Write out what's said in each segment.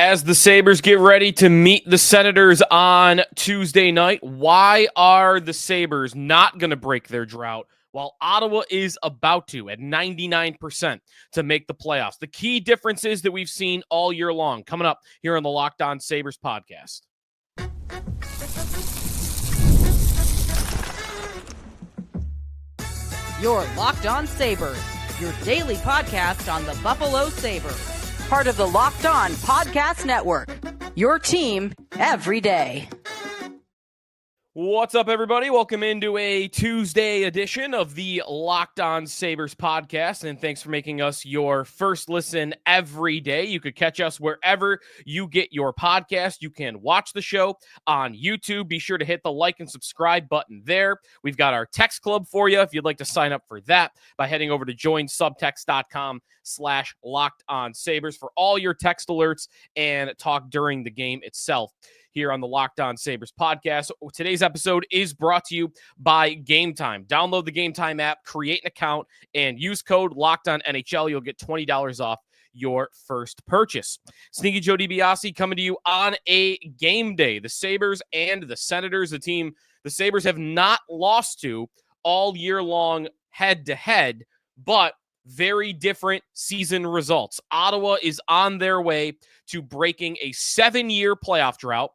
As the Sabres get ready to meet the Senators on Tuesday night, why are the Sabres not going to break their drought while Ottawa is about to at 99% to make the playoffs? The key differences that we've seen all year long coming up here on the Locked On Sabres podcast. Your Locked On Sabres, your daily podcast on the Buffalo Sabres. Part of the Locked On Podcast Network, your team every day. What's up, everybody? Welcome into a Tuesday edition of the Locked On Sabres podcast, and thanks for making us your first listen every day. You could catch us wherever you get your podcast. You can watch the show on YouTube. Be sure to hit the like and subscribe button there. We've got our text club for you if you'd like to sign up for that by heading over to joinsubtext.com/LockedOnSabres for all your text alerts and talk during the game itself here on the Locked On Sabres podcast. Today's episode is brought to you by Game Time. Download the Game Time app, create an account, and use code LOCKEDONNHL. You'll get $20 off your first purchase. Sneaky Joe DiBiase coming to you on a game day. The Sabres and the Senators, the team the Sabres have not lost to all year long head-to-head, but very different season results. Ottawa is on their way to breaking a 7-year playoff drought.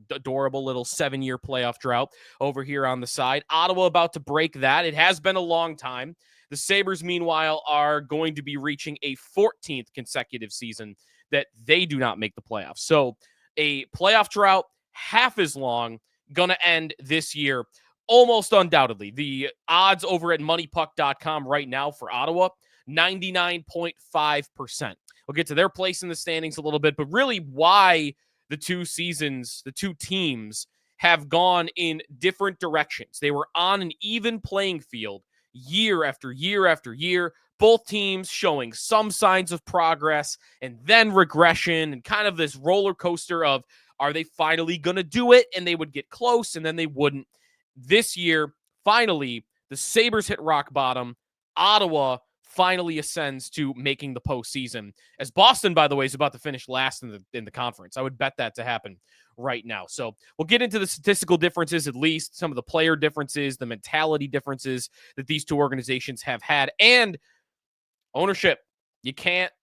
Adorable little 7-year playoff drought over here on the side. Ottawa about to break that. It has been a long time. The Sabres, meanwhile, are going to be reaching a 14th consecutive season that they do not make the playoffs. So a playoff drought half as long, going to end this year, almost undoubtedly. The odds over at moneypuck.com right now for Ottawa, 99.5%. We'll get to their place in the standings a little bit, but really why the two teams have gone in different directions. They were on an even playing field year after year after year, both teams showing some signs of progress and then regression and kind of this roller coaster of, are they finally going to do it? And they would get close and then they wouldn't. This year, finally, the Sabres hit rock bottom. Ottawa finally ascends to making the postseason. As Boston, by the way, is about to finish last in the conference. I would bet that to happen right now. So we'll get into the statistical differences, at least some of the player differences, the mentality differences that these two organizations have had, and ownership. You can't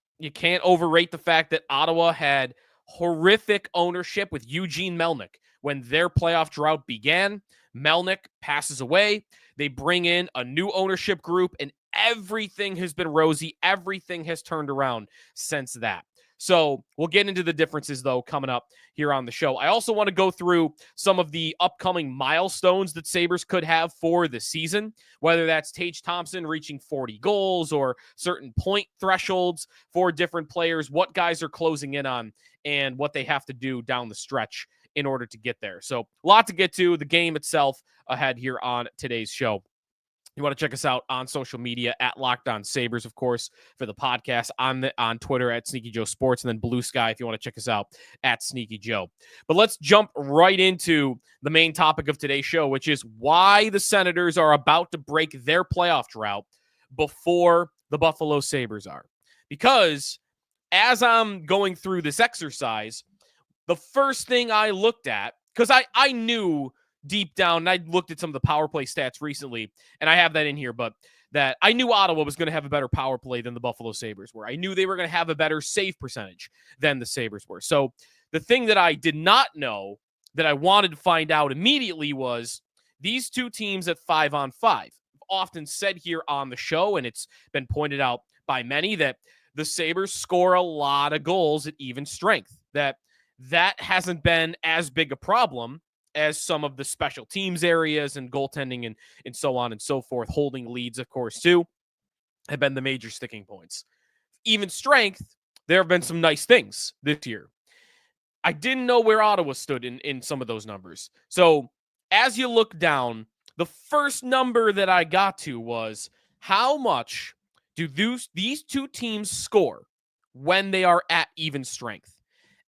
overrate the fact that Ottawa had horrific ownership with Eugene Melnyk when their playoff drought began. Melnyk passes away. They bring in a new ownership group, and everything has been rosy. Everything has turned around since that. So we'll get into the differences, though, coming up here on the show. I also want to go through some of the upcoming milestones that Sabres could have for the season, whether that's Tage Thompson reaching 40 goals or certain point thresholds for different players, what guys are closing in on, and what they have to do down the stretch in order to get there. So a lot to get to, the game itself ahead here on today's show. You want to check us out on social media at Locked On Sabres, of course, for the podcast, on Twitter at Sneaky Joe Sports, and then Blue Sky if you want to check us out at Sneaky Joe. But let's jump right into the main topic of today's show, which is why the Senators are about to break their playoff drought before the Buffalo Sabres are. Because as I'm going through this exercise, the first thing I looked at, because I knew deep down, and I looked at some of the power play stats recently, and I have that in here, but that I knew Ottawa was going to have a better power play than the Buffalo Sabres were. I knew they were going to have a better save percentage than the Sabres were. So the thing that I did not know that I wanted to find out immediately was these two teams at 5-on-5. I've often said here on the show, and it's been pointed out by many, that the Sabres score a lot of goals at even strength. That hasn't been as big a problem as some of the special teams areas and goaltending and so on and so forth. Holding leads, of course, too, have been the major sticking points. Even strength, there have been some nice things this year. I didn't know where Ottawa stood in some of those numbers. So as you look down, the first number that I got to was how much do these two teams score when they are at even strength?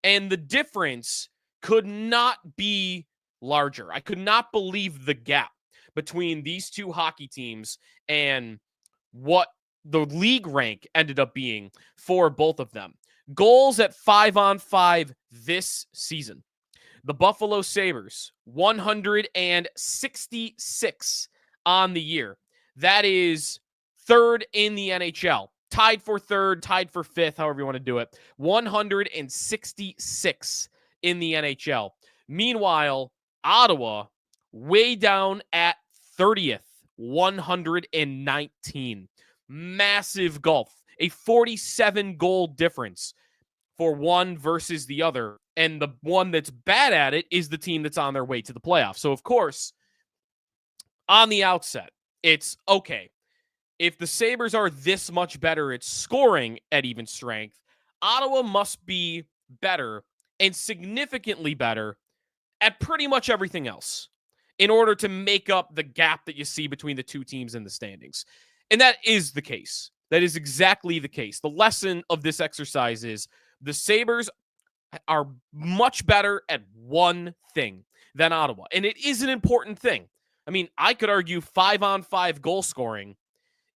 And the difference could not be larger. I could not believe the gap between these two hockey teams and what the league rank ended up being for both of them. Goals at 5-on-5 this season. The Buffalo Sabres, 166 on the year. That is third in the NHL. Tied for third, tied for fifth, however you want to do it. 166 in the NHL. Meanwhile, Ottawa, way down at 30th, 119. Massive gulf. A 47-goal difference for one versus the other. And the one that's bad at it is the team that's on their way to the playoffs. So, of course, on the outset, it's okay. If the Sabres are this much better at scoring at even strength, Ottawa must be better and significantly better at pretty much everything else in order to make up the gap that you see between the two teams in the standings. And that is the case. That is exactly the case. The lesson of this exercise is the Sabres are much better at one thing than Ottawa. And it is an important thing. I mean, I could argue 5-on-5 goal scoring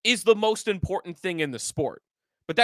is the most important thing in the sport. But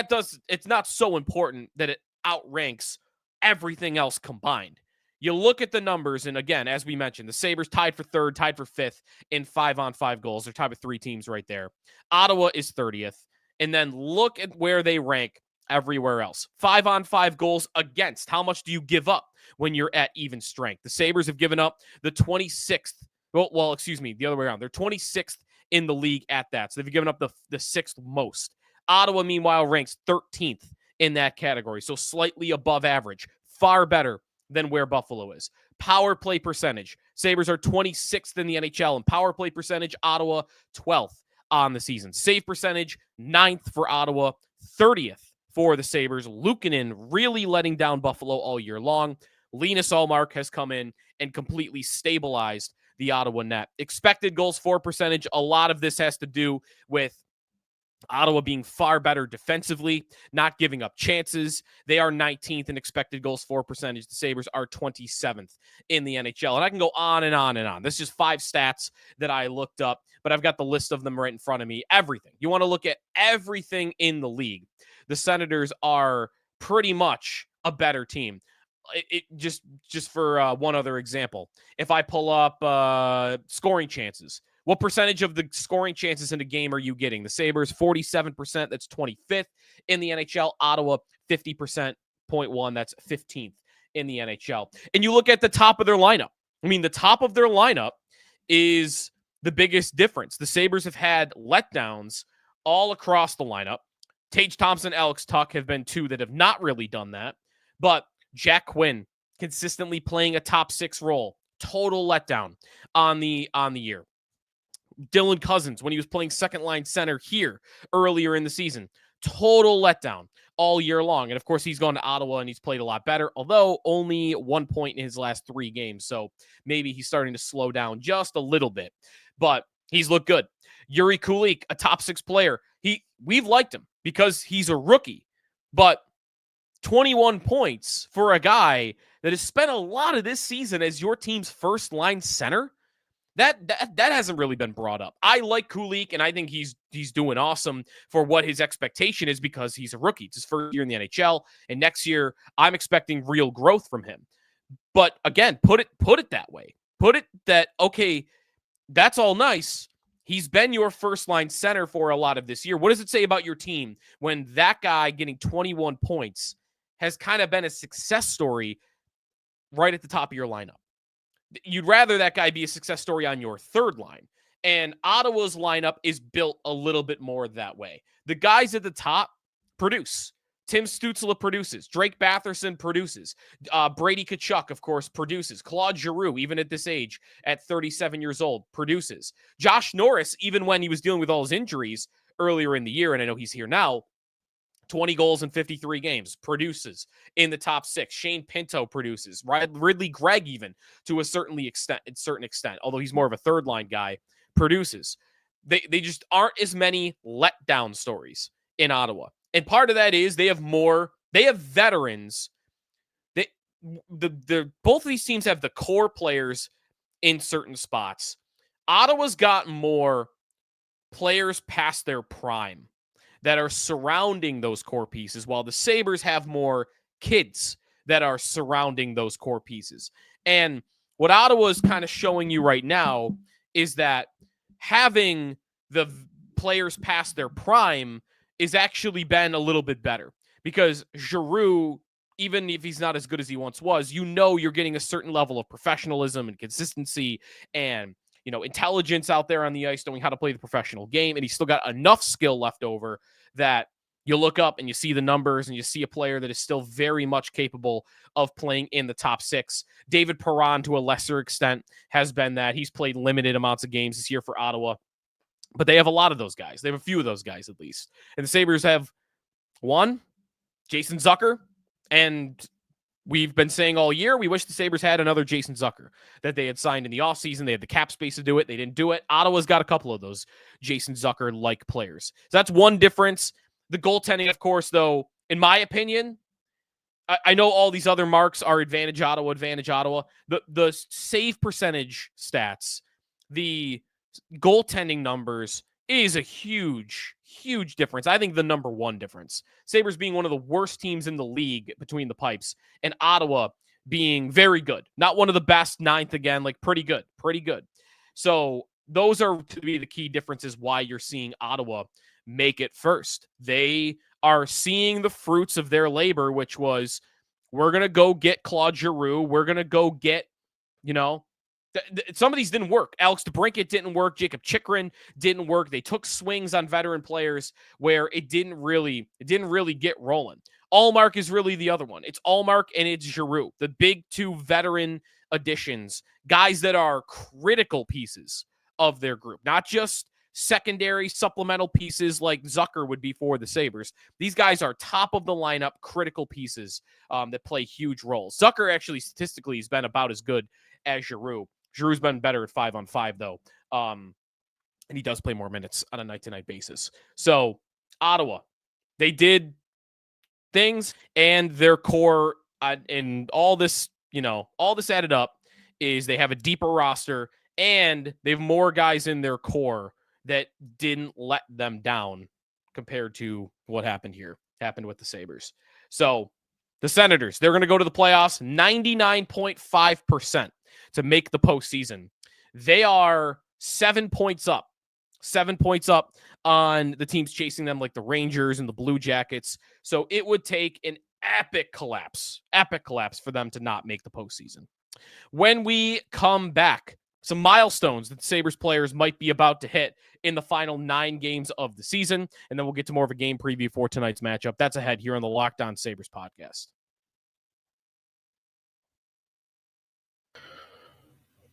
it's not so important that it outranks everything else combined. You look at the numbers, and again, as we mentioned, the Sabres tied for third, tied for fifth in 5-on-5 goals. They're tied with three teams right there. Ottawa is 30th. And then look at where they rank everywhere else. 5-on-5 goals against. How much do you give up when you're at even strength? The Sabres have given up the 26th. Well, excuse me, the other way around. They're 26th in the league at that. So they've given up the sixth most. Ottawa, meanwhile, ranks 13th in that category. So slightly above average. Far better than where Buffalo is. Power play percentage. Sabres are 26th in the NHL in power play percentage. Ottawa, 12th on the season. Save percentage, 9th for Ottawa, 30th for the Sabres. Luukkonen really letting down Buffalo all year long. Linus Ullmark has come in and completely stabilized the Ottawa net. Expected goals for percentage, a lot of this has to do with Ottawa being far better defensively, not giving up chances. They are 19th in expected goals for percentage. The Sabres are 27th in the NHL. And I can go on and on and on. This is just 5 stats that I looked up, but I've got the list of them right in front of me. Everything. You want to look at everything in the league. The Senators are pretty much a better team. Just for one other example, if I pull up scoring chances, what percentage of the scoring chances in a game are you getting? The Sabres, 47%. That's 25th in the NHL. Ottawa, 50.1. That's 15th in the NHL. And you look at the top of their lineup. I mean, the top of their lineup is the biggest difference. The Sabres have had letdowns all across the lineup. Tage Thompson, Alex Tuch have been two that have not really done that. But Jack Quinn consistently playing a top 6 role. Total letdown on the year. Dylan Cousins, when he was playing second line center here earlier in the season, total letdown all year long. And of course, he's gone to Ottawa and he's played a lot better, although only 1 point in his last 3 games. So maybe he's starting to slow down just a little bit, but he's looked good. Yuri Kulik, a top 6 player. We've liked him because he's a rookie, but 21 points for a guy that has spent a lot of this season as your team's first line center. That hasn't really been brought up. I like Kulik, and I think he's doing awesome for what his expectation is because he's a rookie. It's his first year in the NHL, and next year I'm expecting real growth from him. But again, put it that way. Put it that, okay, that's all nice. He's been your first line center for a lot of this year. What does it say about your team when that guy getting 21 points has kind of been a success story right at the top of your lineup? You'd rather that guy be a success story on your third line. And Ottawa's lineup is built a little bit more that way. The guys at the top produce. Tim Stützle produces. Drake Batherson produces. Brady Tkachuk, of course, produces. Claude Giroux, even at this age, at 37 years old, produces. Josh Norris, even when he was dealing with all his injuries earlier in the year, and I know he's here now, 20 goals in 53 games, produces in the top 6. Shane Pinto produces. Ridley Gregg, even to a certain extent, although he's more of a third line guy, produces. They just aren't as many letdown stories in Ottawa. And part of that is they have veterans. Both of these teams have the core players in certain spots. Ottawa's got more players past their prime that are surrounding those core pieces, while the Sabres have more kids that are surrounding those core pieces. And what Ottawa is kind of showing you right now is that having the players past their prime is actually been a little bit better, because Giroux, even if he's not as good as he once was, you're getting a certain level of professionalism and consistency and, intelligence out there on the ice, knowing how to play the professional game. And he's still got enough skill left over that you look up and you see the numbers and you see a player that is still very much capable of playing in the top six. David Perron, to a lesser extent, has been that. He's played limited amounts of games this year for Ottawa, but they have a lot of those guys. They have a few of those guys at least. And the Sabres have one, Jason Zucker, and we've been saying all year, we wish the Sabres had another Jason Zucker that they had signed in the offseason. They had the cap space to do it. They didn't do it. Ottawa's got a couple of those Jason Zucker-like players. So that's one difference. The goaltending, of course, though, in my opinion, I know all these other marks are advantage Ottawa. The save percentage stats, the goaltending numbers is a huge, huge difference. I think the number one difference. Sabres being one of the worst teams in the league between the pipes, and Ottawa being very good. Not one of the best, ninth again, like pretty good. So those are to be the key differences why you're seeing Ottawa make it first. They are seeing the fruits of their labor, which was, we're going to go get Claude Giroux. We're going to go get, some of these didn't work. Alex DeBrincat didn't work. Jacob Chikrin didn't work. They took swings on veteran players where it didn't really get rolling. Ullmark is really the other one. It's Ullmark and it's Giroux, the big two veteran additions, guys that are critical pieces of their group, not just secondary supplemental pieces like Zucker would be for the Sabres. These guys are top of the lineup, critical pieces that play huge roles. Zucker actually statistically has been about as good as Giroux. Giroux's been better at 5-on-5 though. And he does play more minutes on a night-to-night basis. So Ottawa, they did things, and their core and all this added up is they have a deeper roster and they have more guys in their core that didn't let them down compared to what happened with the Sabres. So the Senators, they're going to go to the playoffs 99.5% to make the postseason. They are 7 points up on the teams chasing them, like the Rangers and the Blue Jackets. So it would take an epic collapse for them to not make the postseason. When we come back, some milestones that the Sabres players might be about to hit in the final 9 games of the season. And then we'll get to more of a game preview for tonight's matchup. That's ahead here on the Locked On Sabres podcast.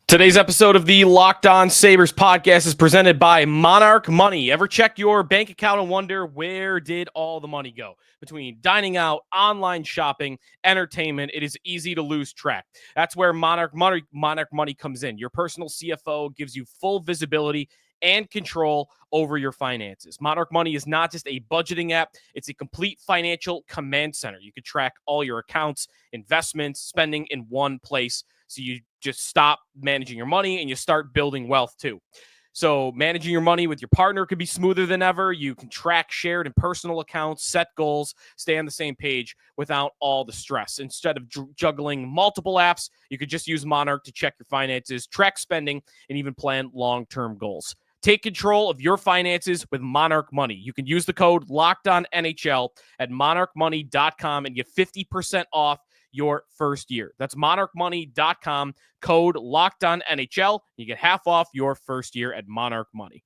Today's episode of the Locked On Sabres podcast is presented by Monarch Money. Ever check your bank account and wonder, where did all the money go? Between dining out, online shopping, entertainment, it is easy to lose track. That's where Monarch Money comes in. Your personal CFO gives you full visibility and control over your finances. Monarch Money is not just a budgeting app, it's a complete financial command center. You can track all your accounts, investments, spending in one place. So you just stop managing your money and you start building wealth too. So managing your money with your partner could be smoother than ever. You can track shared and personal accounts, set goals, stay on the same page without all the stress. Instead of juggling multiple apps, you could just use Monarch to check your finances, track spending, and even plan long-term goals. Take control of your finances with Monarch Money. You can use the code LOCKEDONNHL at monarchmoney.com and get 50% off your first year. That's monarchmoney.com, code LOCKEDONNHL. You get half off your first year at Monarch Money.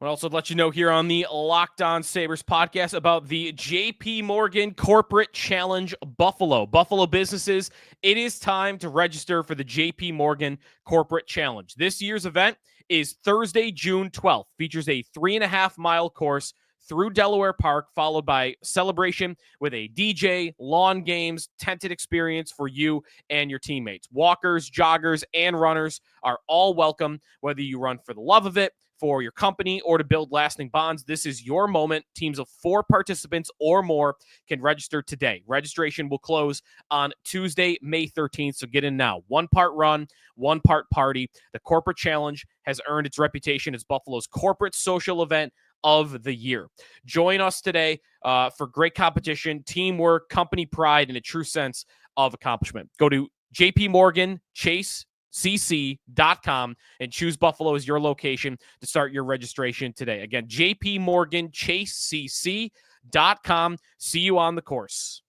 I'll also let you know here on the Locked On Sabres podcast about the JP Morgan Corporate Challenge Buffalo. Buffalo businesses, it is time to register for the JP Morgan Corporate Challenge. This year's event is Thursday, June 12th. Features a 3.5-mile course through Delaware Park, followed by celebration with a DJ, lawn games, tented experience for you and your teammates. Walkers, joggers, and runners are all welcome, whether you run for the love of it, for your company, or to build lasting bonds. This is your moment. Teams of 4 participants or more can register today. Registration will close on Tuesday, May 13th, so get in now. 1 part run, 1 part party. The Corporate Challenge has earned its reputation as Buffalo's corporate social event of the year. Join us today for great competition, teamwork, company pride, and a true sense of accomplishment. Go to jpmorganchasecc.com and choose Buffalo as your location to start your registration today. Again, jpmorganchasecc.com. See you on the course.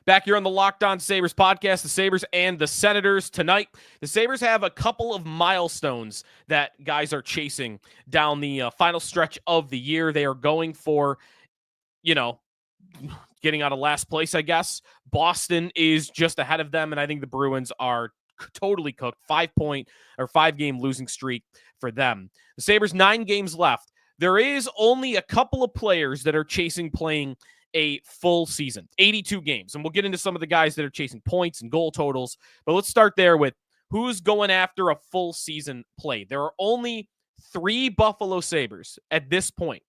Back here on the Locked On Sabres podcast, the Sabres and the Senators tonight. The Sabres have a couple of milestones that guys are chasing down the final stretch of the year. They are going for, getting out of last place, I guess. Boston is just ahead of them, and I think the Bruins are totally cooked. 5-game losing streak for them. The Sabres, 9 games left. There is only a couple of players that are chasing playing a full season, 82 games. And we'll get into some of the guys that are chasing points and goal totals. But let's start there with who's going after a full season play. There are only 3 Buffalo Sabres at this point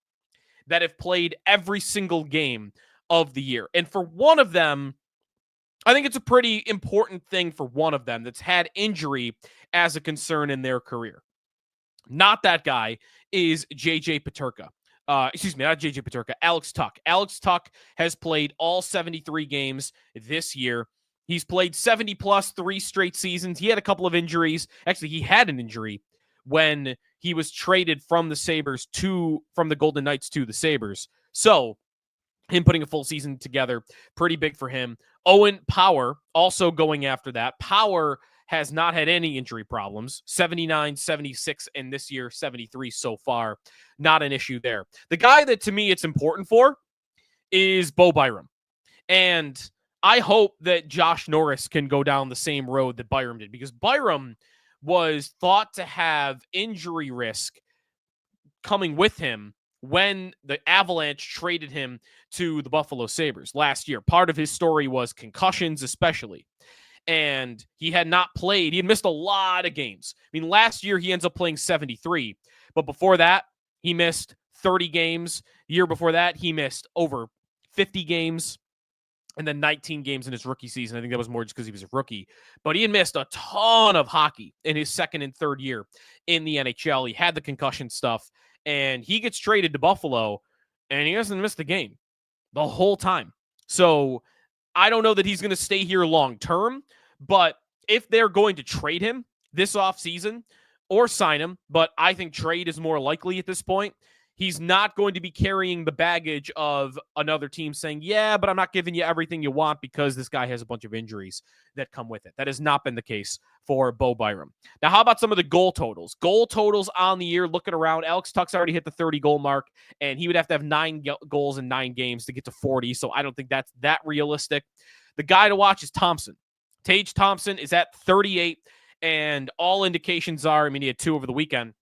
that have played every single game of the year. And for one of them, I think it's a pretty important thing for one of them that's had injury as a concern in their career. Not that guy is JJ Peterka. Not JJ Peterka, Alex Tuch. Alex Tuch has played all 73 games this year. He's played 70 plus 3 straight seasons. He had a couple of injuries. Actually, he had an injury when he was traded from the Golden Knights to the Sabres. So him putting a full season together, pretty big for him. Owen Power also going after that. Power has not had any injury problems. 79, 76, and this year 73 so far. Not an issue there. The guy that to me it's important for is Bo Byram. And I hope that Josh Norris can go down the same road that Byram did, because Byram was thought to have injury risk coming with him when the Avalanche traded him to the Buffalo Sabres last year. Part of his story was concussions, especially. And he had not played. He had missed a lot of games. I mean, last year he ends up playing 73. But before that, he missed 30 games. The year before that, he missed over 50 games. And then 19 games in his rookie season. I think that was more just because he was a rookie. But he had missed a ton of hockey in his second and third year in the NHL. He had the concussion stuff. And he gets traded to Buffalo, and he hasn't missed a game the whole time. So I don't know that he's going to stay here long term, but if they're going to trade him this offseason or sign him, but I think trade is more likely at this point, he's not going to be carrying the baggage of another team saying, yeah, but I'm not giving you everything you want because this guy has a bunch of injuries that come with it. That has not been the case for Bo Byram. Now, how about some of the goal totals? Goal totals on the year, looking around. Alex Tuch's already hit the 30-goal mark, and he would have to have 9 goals in 9 games to get to 40, so I don't think that's that realistic. The guy to watch is Thompson. Tage Thompson is at 38, and all indications are, he had 2 over the weekend,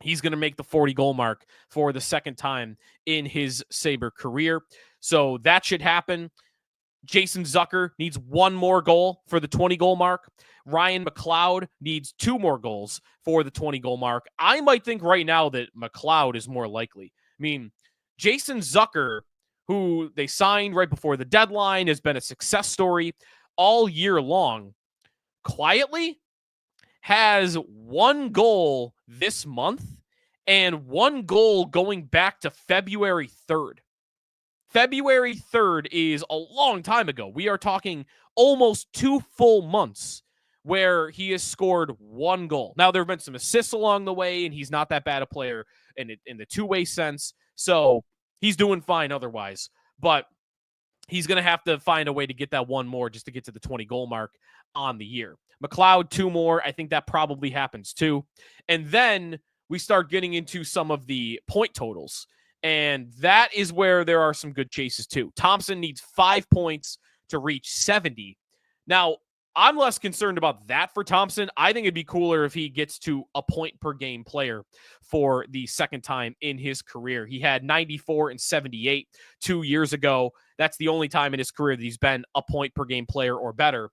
he's going to make the 40-goal mark for the second time in his Sabre career. So that should happen. Jason Zucker needs 1 more goal for the 20-goal mark. Ryan McLeod needs 2 more goals for the 20-goal mark. I might think right now that McLeod is more likely. Jason Zucker, who they signed right before the deadline, has been a success story all year long, quietly has 1 goal this month and 1 goal going back to February 3rd. February 3rd is a long time ago. We are talking almost 2 full months where he has scored 1 goal. Now, there have been some assists along the way, and he's not that bad a player in the two-way sense, so he's doing fine otherwise. But he's going to have to find a way to get that 1 more just to get to the 20-goal mark on the year. McLeod, 2 more. I think that probably happens too. And then we start getting into some of the point totals. And that is where there are some good chases too. Thompson needs 5 points to reach 70. Now, I'm less concerned about that for Thompson. I think it'd be cooler if he gets to a point per game player for the second time in his career. He had 94 and 78 2 years ago. That's the only time in his career that he's been a point per game player or better.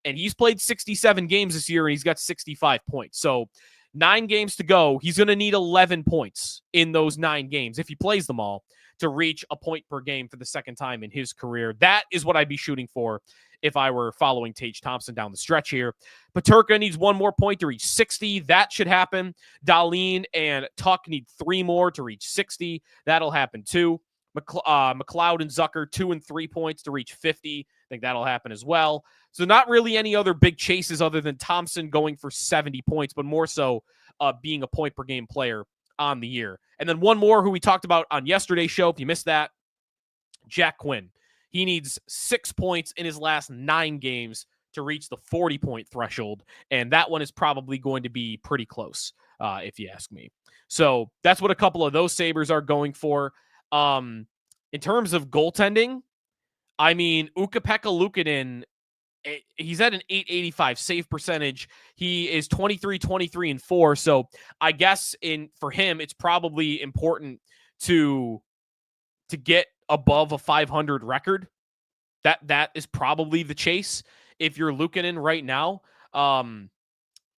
And he's played 67 games this year, and he's got 65 points. So 9 games to go. He's going to need 11 points in those 9 games, if he plays them all, to reach a point per game for the second time in his career. That is what I'd be shooting for if I were following Tage Thompson down the stretch here. Peterka needs one more point to reach 60. That should happen. Dahlin and Tuck need 3 more to reach 60. That'll happen too. McLeod and Zucker 2 and 3 points to reach 50. I think that'll happen as well. So not really any other big chases other than Thompson going for 70 points, but more so being a point per game player on the year. And then one more who we talked about on yesterday's show, if you missed that, Jack Quinn. He needs 6 points in his last 9 games to reach the 40-point threshold, and that one is probably going to be pretty close, if you ask me. So that's what a couple of those Sabres are going for. In terms of goaltending, I mean, Ukko-Pekka Luukkonen, he's at an .885 save percentage. He is 23-23-4. So I guess for him, it's probably important to get above a 500 record. That is probably the chase if you're Luukkonen right now.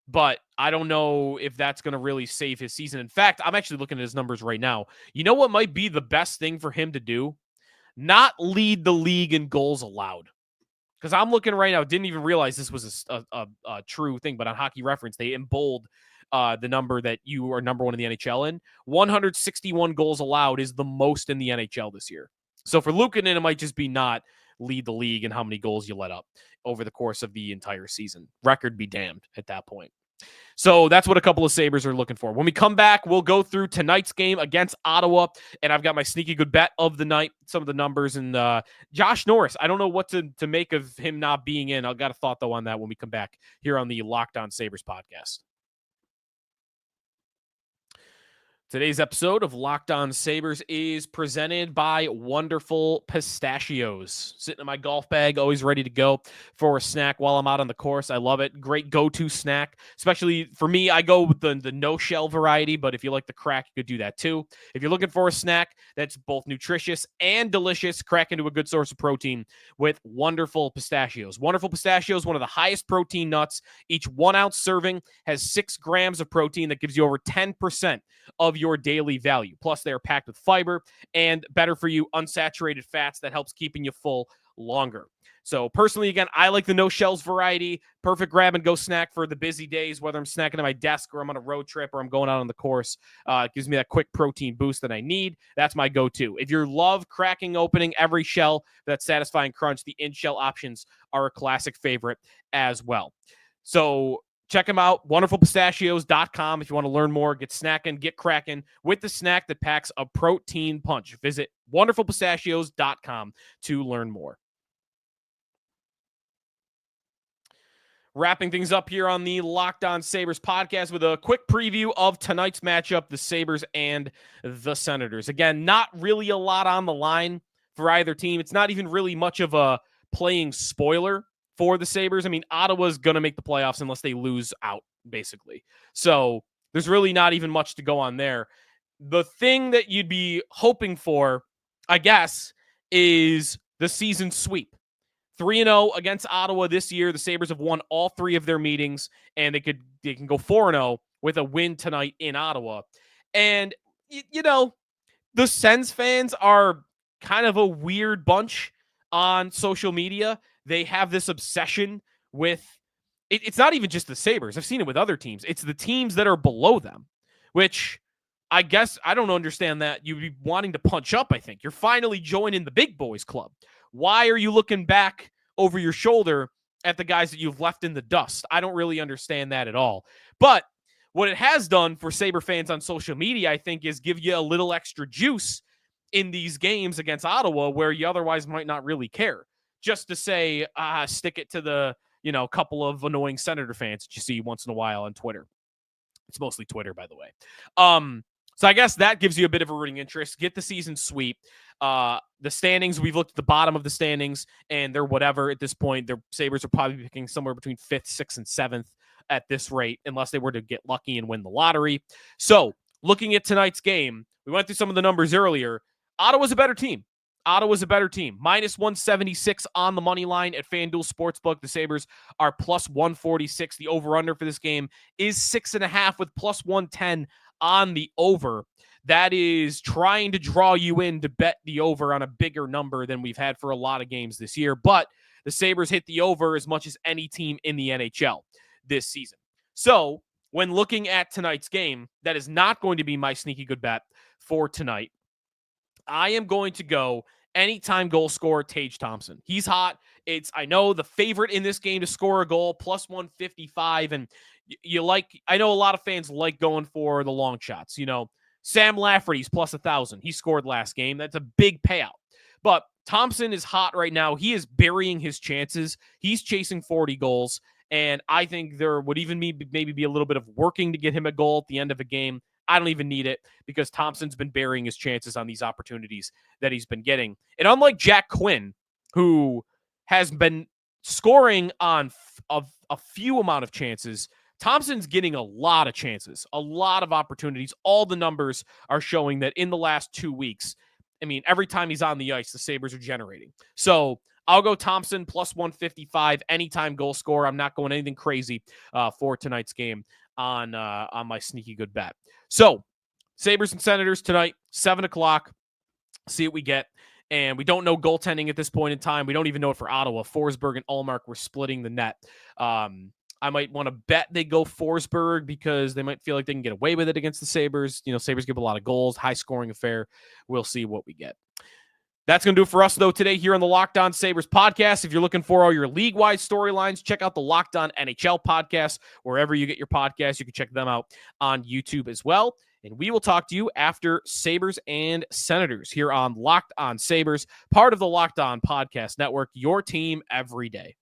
But I don't know if that's going to really save his season. In fact, I'm actually looking at his numbers right now. You know what might be the best thing for him to do? Not lead the league in goals allowed. Because I'm looking right now, didn't even realize this was a true thing, but on Hockey Reference, they embold the number that you are number 1 in the NHL in. 161 goals allowed is the most in the NHL this year. So for Luukkonen, it might just be not lead the league in how many goals you let up over the course of the entire season. Record be damned at that point. So that's what a couple of Sabres are looking for. When we come back, we'll go through tonight's game against Ottawa, and I've got my sneaky good bet of the night, some of the numbers, and Josh Norris. I don't know what to make of him not being in. I've got a thought, though, on that when we come back here on the Locked On Sabres podcast. Today's episode of Locked On Sabres is presented by Wonderful Pistachios. Sitting in my golf bag, always ready to go for a snack while I'm out on the course. I love it. Great go-to snack, especially for me. I go with the no-shell variety, but if you like the crack, you could do that too. If you're looking for a snack that's both nutritious and delicious, crack into a good source of protein with Wonderful Pistachios. Wonderful Pistachios, one of the highest protein nuts. Each 1 ounce serving has 6 grams of protein that gives you over 10% of your daily value. Plus, they are packed with fiber and better for you unsaturated fats that helps keeping you full longer. So personally, again, I like the no shells variety. Perfect grab and go snack for the busy days, whether I'm snacking at my desk or I'm on a road trip or I'm going out on the course. It gives me that quick protein boost that I need. That's my go-to. If you love cracking opening every shell, that satisfying crunch, the in-shell options are a classic favorite as well. So check them out, wonderfulpistachios.com if you want to learn more, get snacking, get cracking with the snack that packs a protein punch. Visit wonderfulpistachios.com to learn more. Wrapping things up here on the Locked On Sabres podcast with a quick preview of tonight's matchup, the Sabres and the Senators. Again, not really a lot on the line for either team. It's not even really much of a playing spoiler for the Sabres. I mean, Ottawa's going to make the playoffs unless they lose out, basically. So there's really not even much to go on there. The thing that you'd be hoping for, I guess, is the season sweep. 3-0 against Ottawa this year. The Sabres have won all 3 of their meetings, and they can go 4-0 with a win tonight in Ottawa. And, you know, the Sens fans are kind of a weird bunch on social media. They have this obsession with it's not even just the Sabres. I've seen it with other teams. It's the teams that are below them, which I guess I don't understand that. You'd be wanting to punch up, I think. You're finally joining the big boys club. Why are you looking back over your shoulder at the guys that you've left in the dust? I don't really understand that at all. But what it has done for Sabre fans on social media, I think, is give you a little extra juice in these games against Ottawa where you otherwise might not really care. Just to say, stick it to the, couple of annoying Senator fans that you see once in a while on Twitter. It's mostly Twitter, by the way. So I guess that gives you a bit of a rooting interest. Get the season sweep. The standings, we've looked at the bottom of the standings, and they're whatever at this point. Their Sabres are probably picking somewhere between 5th, 6th, and 7th at this rate, unless they were to get lucky and win the lottery. So looking at tonight's game, we went through some of the numbers earlier. Ottawa's a better team. Minus 176 on the money line at FanDuel Sportsbook. The Sabres are plus 146. The over-under for this game is 6.5 with plus 110 on the over. that is trying to draw you in to bet the over on a bigger number than we've had for a lot of games this year. But the Sabres hit the over as much as any team in the NHL this season. So when looking at tonight's game, that is not going to be my sneaky good bet for tonight. I am going to go anytime goal scorer Tage Thompson. He's hot. I know the favorite in this game to score a goal, plus 155. And I know a lot of fans like going for the long shots. Sam Lafferty's plus 1,000. He scored last game. That's a big payout. But Thompson is hot right now. He is burying his chances. He's chasing 40 goals. And I think there would even maybe be a little bit of working to get him a goal at the end of a game. I don't even need it because Thompson's been burying his chances on these opportunities that he's been getting. And unlike Jack Quinn, who has been scoring on a few amount of chances, Thompson's getting a lot of chances, a lot of opportunities. All the numbers are showing that in the last 2 weeks, every time he's on the ice, the Sabres are generating. So I'll go Thompson plus 155 anytime goal scorer. I'm not going anything crazy for tonight's game on my sneaky good bet. So Sabres and Senators tonight, 7 o'clock. See what we get. And we don't know goaltending at this point in time. We don't even know it for Ottawa. Forsberg and Ullmark were splitting the net. I might want to bet they go Forsberg because they might feel like they can get away with it against the Sabres. Sabres give a lot of goals, high-scoring affair. We'll see what we get. That's going to do it for us, though, today here on the Locked On Sabres podcast. If you're looking for all your league-wide storylines, check out the Locked On NHL podcast. Wherever you get your podcasts, you can check them out on YouTube as well. And we will talk to you after Sabres and Senators here on Locked On Sabres, part of the Locked On Podcast Network, your team every day.